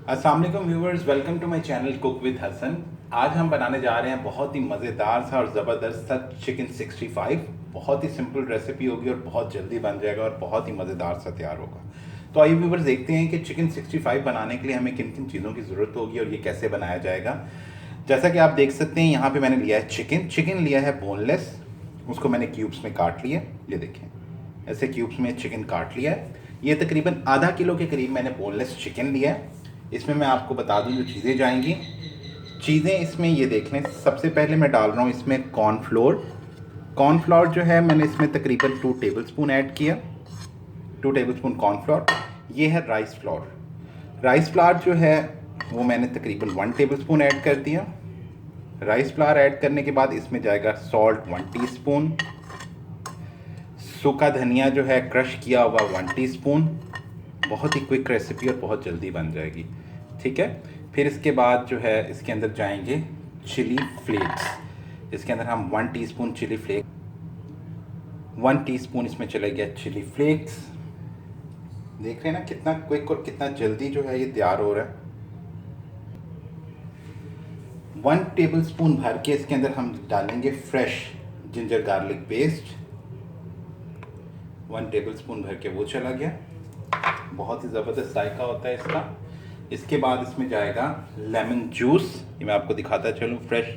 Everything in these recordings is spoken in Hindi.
अस्सलाम वालेकुम viewers, welcome to my channel cook with Hasan. आज हम बनाने जा रहे हैं बहुत ही मज़ेदार सा और ज़बरदस्त सा चिकन 65। बहुत ही सिंपल रेसिपी होगी और बहुत जल्दी बन जाएगा और बहुत ही मज़ेदार सा तैयार होगा। तो आइए व्यूवर्स देखते हैं कि चिकन 65 बनाने के लिए हमें किन किन चीज़ों की ज़रूरत होगी और ये कैसे बनाया जाएगा। जैसा कि आप देख सकते हैं यहाँ पर मैंने लिया है चिकन लिया है बोनलेस। उसको मैंने क्यूब्स में काट लिया। ये देखें, ऐसे क्यूब्स में चिकन काट लिया है। ये तकरीबन आधा किलो के करीब मैंने बोनलेस चिकन लिया है। इसमें मैं आपको बता दूं जो चीज़ें जाएंगी। चीज़ें इसमें ये देख लें। सबसे पहले मैं डाल रहा हूँ इसमें कॉर्नफ्लोर जो है मैंने इसमें तकरीबन 2 टेबलस्पून ऐड किया। 2 टेबलस्पून कॉर्नफ्लोर। ये है राइस फ्लावर जो है वो मैंने तकरीबन 1 टेबलस्पून ऐड कर दिया। राइस फ्लावर ऐड करने के बाद इसमें जाएगा सॉल्ट 1 टीस्पून। सूखा धनिया जो है क्रश किया हुआ 1 टीस्पून। बहुत ही क्विक रेसिपी और बहुत जल्दी बन जाएगी, ठीक है। फिर इसके बाद जो है इसके अंदर जाएंगे चिली फ्लेक्स। इसके अंदर हम 1 टीस्पून चिली फ्लेक्स, 1 टीस्पून इसमें चले गया चिली फ्लेक्स। देख रहे हैं ना कितना क्विक और कितना जल्दी जो है ये तैयार हो रहा है। 1 टेबलस्पून भर के इसके अंदर हम डालेंगे fresh ginger garlic paste. 1 tablespoon भर के वो चला गया। बहुत ही ज़बरदस्त जायका होता है इसका। इसके बाद इसमें जाएगा लेमन जूस। ये मैं आपको दिखाता चलूँ। फ्रेश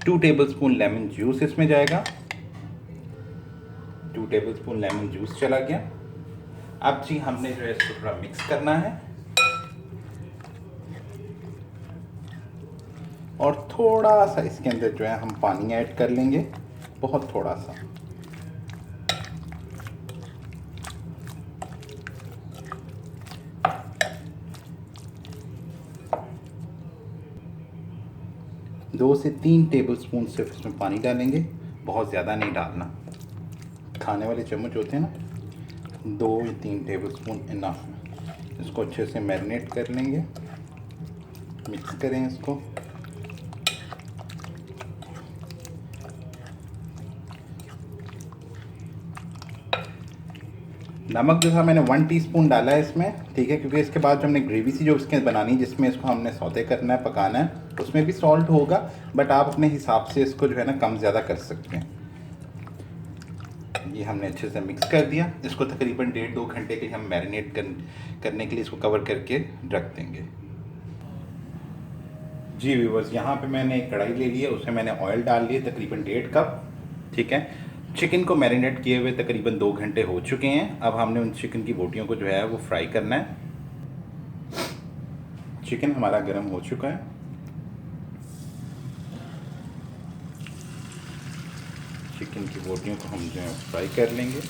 2 टेबलस्पून लेमन जूस इसमें जाएगा। 2 टेबलस्पून लेमन जूस चला गया। अब जी हमने जो है इसको थोड़ा मिक्स करना है और थोड़ा सा इसके अंदर जो है हम पानी ऐड कर लेंगे, बहुत थोड़ा सा। दो से 3 टेबलस्पून सिर्फ इसमें पानी डालेंगे, बहुत ज़्यादा नहीं डालना। खाने वाले चम्मच होते हैं ना, 2 या 3 टेबलस्पून इनफ है। इसको अच्छे से मैरिनेट कर लेंगे, मिक्स करें इसको। नमक जो था मैंने 1 टीस्पून डाला है इसमें, ठीक है, क्योंकि इसके बाद जो हमने ग्रेवी सी जो इसके बनानी है जिसमें इसको हमने सौते करना है, पकाना है, उसमें भी सॉल्ट होगा, बट आप अपने हिसाब से इसको जो है ना कम ज़्यादा कर सकते हैं। ये हमने अच्छे से मिक्स कर दिया। इसको तकरीबन 1.5-2 घंटे के लिए हम मैरिनेट करने के लिए इसको कवर करके रख देंगे। जी व्यूवर्स, यहाँ पे मैंने एक कढ़ाई ले ली है, उसमें मैंने ऑयल डाल लिया तकरीबन 1.5 कप, ठीक है। चिकन को मैरिनेट किए हुए तकरीबन 2 घंटे हो चुके हैं। अब हमने उन चिकन की बोटियों को जो है वो फ्राई करना है। चिकन हमारा गर्म हो चुका है। चिकन की बोटियों को हम जो है फ्राई कर लेंगे।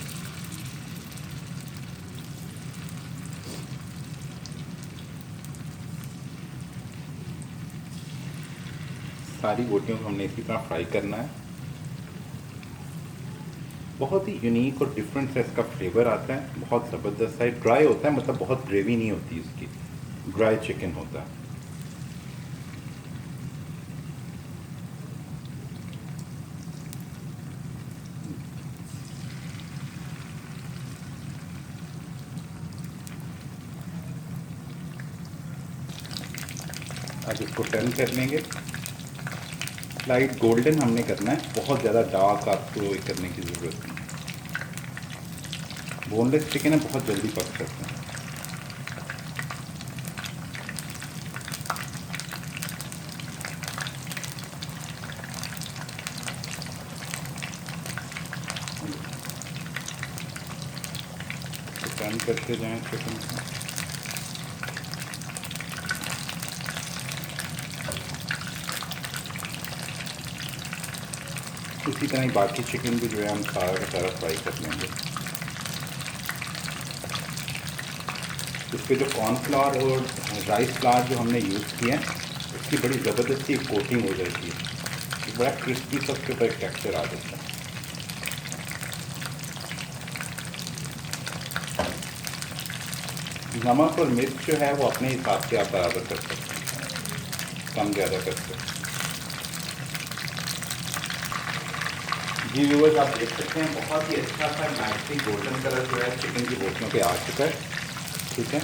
सारी बोटियों को हमने इसी तरह फ्राई करना है। बहुत ही यूनिक और डिफरेंट सा इसका फ्लेवर आता है, बहुत ज़बरदस्त है। ड्राई होता है, मतलब बहुत ग्रेवी नहीं होती इसकी, ड्राई चिकन होता है। अब इसको टर्न कर लेंगे। लाइट गोल्डन हमने करना है, बहुत ज़्यादा डार्क आपको करने की ज़रूरत नहीं। बोनलेस चिकन है, बहुत जल्दी पक सकते हैं। तो टर्न करते जाएं चिकन को। उसी तरह ही बाकी चिकन भी जो है हम सारा का सारा फ्राई कर लेंगे। उसके जो कॉर्नफ्लावर और राइस फ्लावर जो हमने यूज़ किया है, उसकी बड़ी ज़बरदस्ती कोटिंग हो जाती है, बड़ा क्रिस्पी सा उसके ऊपर एक टेक्सचर आ जाता है। नमक और मिर्च जो है वो अपने हिसाब से आप बराबर कर सकते हैं, कम ज़्यादा कर सकते हैं। जी व्यूअर्स, आप देख सकते हैं बहुत ही अच्छा सा नाइसली गोल्डन कलर जो है चिकन की बोटियों पे आ चुका है, ठीक है।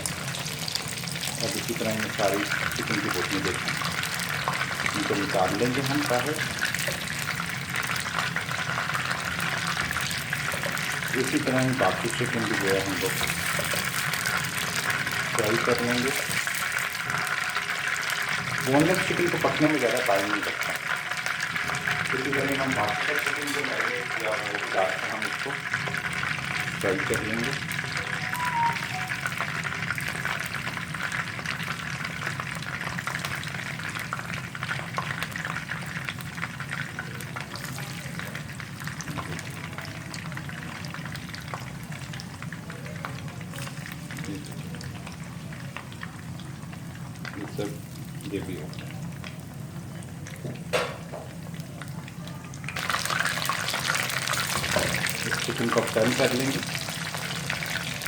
और इसी तरह ये सारी चिकन की बोटियाँ देखें, इनको निकाल लेंगे हम बाहर। इसी तरह बाकी चिकन भी जो है हम लोग फ्राई कर लेंगे। बोनलेस चिकन को पकने में ज़्यादा टाइम नहीं लगता। इसी तरह हम बाकी का चिकन जो मैरिनेट किया वो भी डाल के हम इसको फ्राई कर लेंगे। ये सब ये भी है। चिकन को टर्न कर लेंगे।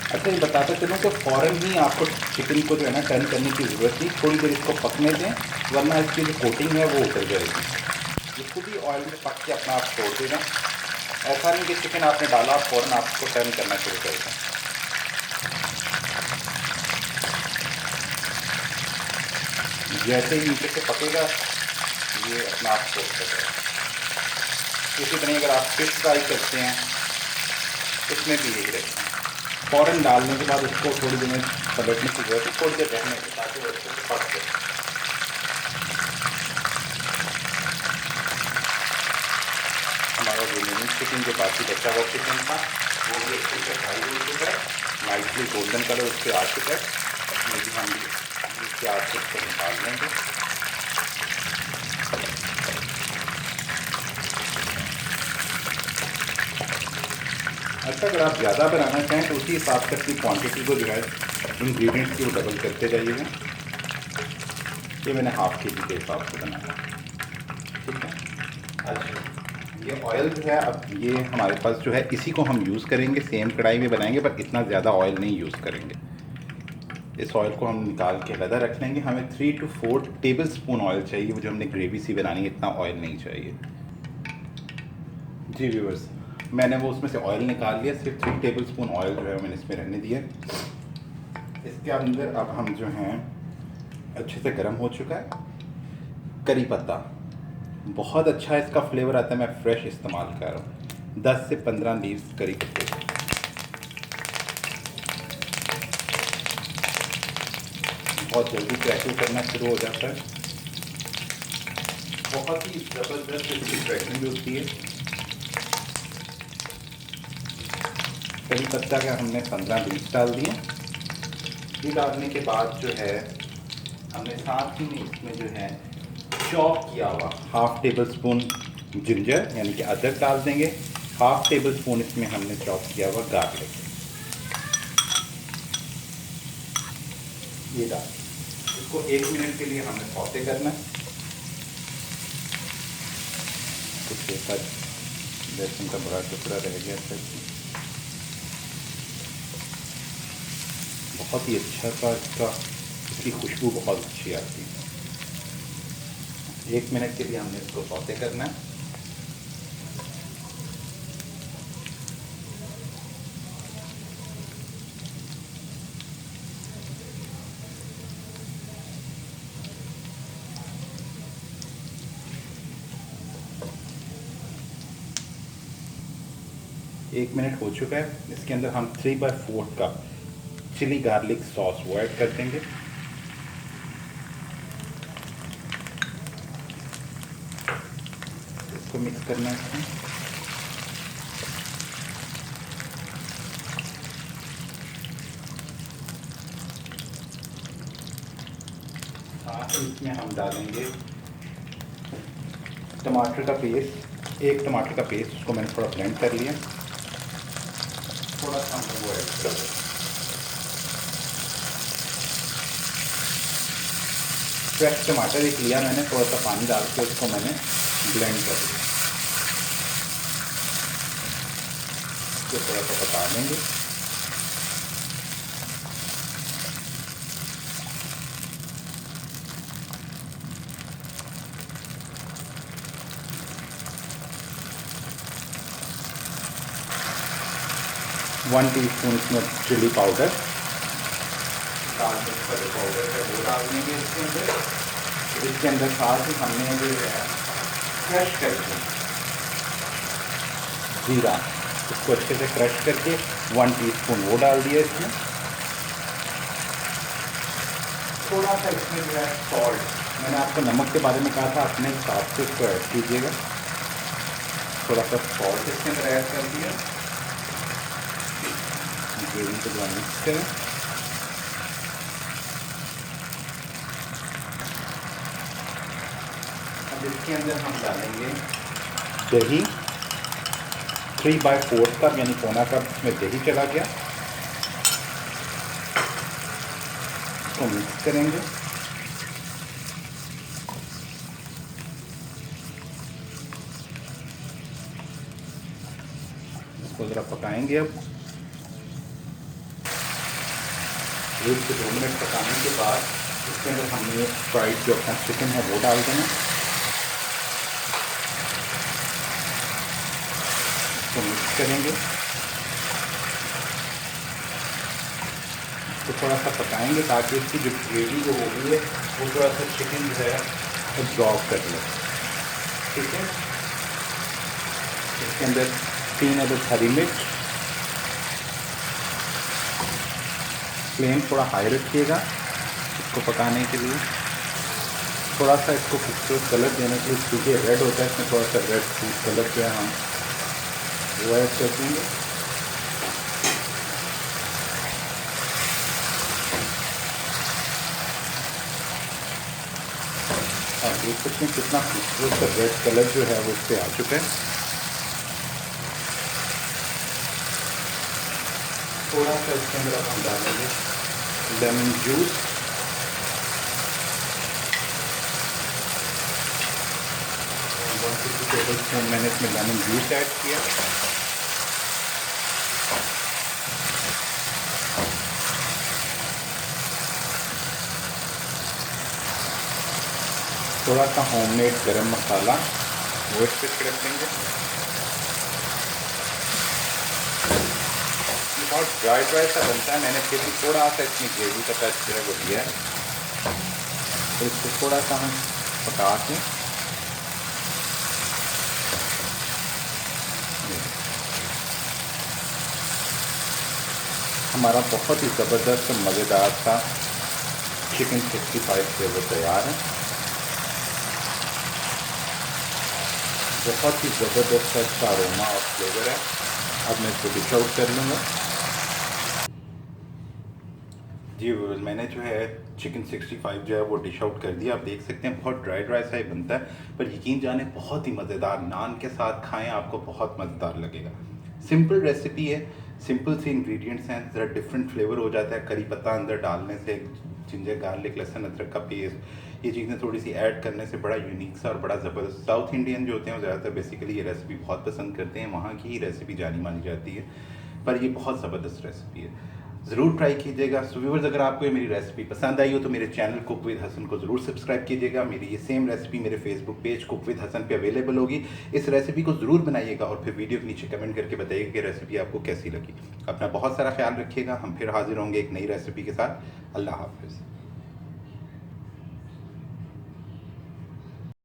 अच्छा, ये बताते चलूँ कि फ़ौरन ही आपको चिकन को जो है ना टर्न करने की ज़रूरत नहीं, थोड़ी देर इसको पकने दें, वरना इसकी जो कोटिंग है वो उतर जाएगी। इसको भी ऑयल में पक के अपना आप छोड़ देना। ऐसा नहीं कि चिकन आपने डाला फ़ौरन आपको टर्न करना शुरू कर दें। जैसे ही नीचे से पकेगा ये अपना आप छोड़ देगा। इसी तरह अगर आप फिश फ्राई करते हैं उसमें भी यही रहता है, फ़ौरन डालने के बाद उसको थोड़ी देर में पलटने की जरूरत है, थोड़ी देर रहने के ताकि वो अच्छे से पक जाए। हमारा रिमेनिंग चिकन जो बाकी बचा हुआ चिकन था वो भी अच्छे से फ्राई हो चुका है, नाइटली गोल्डन कलर उस पर आ चुका है। ये भी हम इसके आग से इसको निकाल लेंगे। अच्छा, अगर आप ज़्यादा बनाना चाहें तो उसी हिसाब से अपनी क्वांटिटी को जो है इंग्रेडिएंट्स की वो डबल करते जाइएगा। ये मैंने हाफ़ kg के हिसाब से बनाया, ठीक है। अच्छा, ये ऑयल जो है अब ये हमारे पास जो है इसी को हम यूज़ करेंगे, सेम कढ़ाई में बनाएंगे पर इतना ज़्यादा ऑयल नहीं यूज़ करेंगे। इस ऑयल को हम निकाल के अलग रख लेंगे। हमें 3 to 4 टेबल स्पून ऑयल चाहिए, वो जो हमने ग्रेवी सी बनानी है, इतना ऑयल नहीं चाहिए। जी व्यूअर्स, मैंने वो उसमें से ऑयल निकाल लिया, सिर्फ 3 टेबल स्पून ऑयल जो है मैंने इसमें रहने दिया। इसके अंदर अब हम जो हैं अच्छे से गर्म हो चुका है करी पत्ता, बहुत अच्छा इसका फ्लेवर आता है, मैं फ्रेश इस्तेमाल कर रहा हूँ। 10 से 15 लीव्स करी पत्ते, बहुत जल्दी क्रैकल करना शुरू हो जाता है। बहुत ही ज़बरदस्त इसकी क्रैकलिंग होती है। करी पत्ता का हमने 15 लीव्स डाल दिए। ये डालने के बाद जो है हमने साथ ही में इसमें जो है चॉप किया हुआ हाफ़ टेबल स्पून जिंजर यानी कि अदरक डाल देंगे। हाफ़ टेबल स्पून इसमें हमने चॉप किया हुआ गार्लिक, ये डाल इसको 1 मिनट के लिए हमें सौते करना है। कुछ ऐसा लहसुन का बड़ा टुकड़ा रह गया था, बहुत ही अच्छा सा इसकी खुशबू बहुत अच्छी आती है। 1 मिनट के लिए हमने इसको सौते करना है। एक मिनट हो चुका है। इसके अंदर हम 3/4 कप चिली गार्लिक सॉस वो ऐड कर देंगे। इसको मिक्स करना है इसमें। साथ ही इसमें हम डालेंगे टमाटर का पेस्ट, 1 टमाटर का पेस्ट, उसको मैंने थोड़ा ब्लेंड कर लिया, थोड़ा सा हम वो ऐड कर दें। फ्रेश टमाटर एक लिया मैंने, थोड़ा सा पानी डाल के उसको मैंने ब्लेंड कर दिया। इसको थोड़ा सा पका लेंगे। वन टीस्पून इसमें चिली पाउडर लाल मिर्च का जो पाउडर है वो डाल देंगे इसके अंदर। इसके अंदर साथ ही हमने जो है क्रश करके जीरा, इसको अच्छे से क्रश करके 1 टीस्पून वो डाल दिया इसमें। थोड़ा सा इसमें जो है सॉल्ट, मैंने आपको नमक के बारे में कहा था, अपने हिसाब से इसको ऐड कीजिएगा। थोड़ा सा सॉल्ट इसके अंदर ऐड कर दिया। ग्रेवी को जो मिक्स करें। अब इसके अंदर हम डालेंगे दही, 3/4 कप यानी पौना कप में दही चला गया। इसको मिक्स करेंगे। इसको ज़रा पकाएंगे। अब 1 से 2 मिनट पकाने के बाद इसके अंदर हमने फ्राइड जो अपना चिकन है वो डाल देना। इसको मिक्स करेंगे। इसको थोड़ा सा पकाएंगे ताकि इसकी जो ग्रेवी जो हो गई है वो थोड़ा सा चिकन जो है एब्जॉर्ब कर ले। ठीक है। इसके अंदर 3 अदद हरी मिर्च। फ्लेम थोड़ा हाई रखिएगा इसको पकाने के लिए। थोड़ा सा इसको खूबसूरत कलर देने के लिए, क्योंकि रेड होता है इसमें, थोड़ा सा रेड फूड कलर जो है हम वो ऐड कर देंगे। आप देख सकते हैं कितना खूबसूरत सा रेड कलर जो है वो इस पर आ चुका है। थोड़ा सा इसके अंदर हम डालेंगे लेमन जूस। टेबल स्पून मैंने इसमें लेमन जूस ऐड किया। थोड़ा सा होममेड गरम मसाला वो इस पर छिड़क देंगे। बहुत ड्राई सा बनता है, मैंने फिर भी थोड़ा सा इसमें ग्रेवी का टच जो है वो दिया है। तो इसको थोड़ा सा हम पका के हमारा बहुत ही ज़बरदस्त मज़ेदार सा चिकन 65 फ्लेवर तैयार है। बहुत ही ज़बरदस्त सा इसका अरोमा और फ्लेवर है। अब मैं इसको डिश आउट कर लूँगा। जी मैंने जो है चिकन 65 जो है वो डिश आउट कर दिया। आप देख सकते हैं बहुत ड्राई सा ही बनता है, पर यकीन जाने बहुत ही मज़ेदार, नान के साथ खाएं आपको बहुत मज़ेदार लगेगा। सिंपल रेसिपी है, सिंपल सी इंग्रेडिएंट्स हैं, ज़रा डिफरेंट फ्लेवर हो जाता है करी पत्ता अंदर डालने से, जिंजर गार्लिक लहसुन अदरक का पेस्ट, ये चीज़ें थोड़ी सी ऐड करने से बड़ा यूनिक सा और बड़ा ज़बरदस्त। साउथ इंडियन जो होते हैं वो ज़्यादातर बेसिकली ये रेसिपी बहुत पसंद करते हैं, वहाँ की ही रेसिपी जानी मानी जाती है, पर ये बहुत ज़बरदस्त रेसिपी है, ज़रूर ट्राई कीजिएगा। सो व्यूअर्स, अगर आपको ये मेरी रेसिपी पसंद आई हो तो मेरे चैनल कुक विद हसन को ज़रूर सब्सक्राइब कीजिएगा। मेरी ये सेम रेसिपी मेरे Facebook page cook with Hasan पे अवेलेबल होगी। इस रेसिपी को ज़रूर बनाइएगा और फिर वीडियो के नीचे कमेंट करके बताइएगा कि रेसिपी आपको कैसी लगी। अपना बहुत सारा ख्याल रखिएगा। हम फिर हाजिर होंगे एक नई रेसिपी के साथ। अल्लाह हाफ़िज़।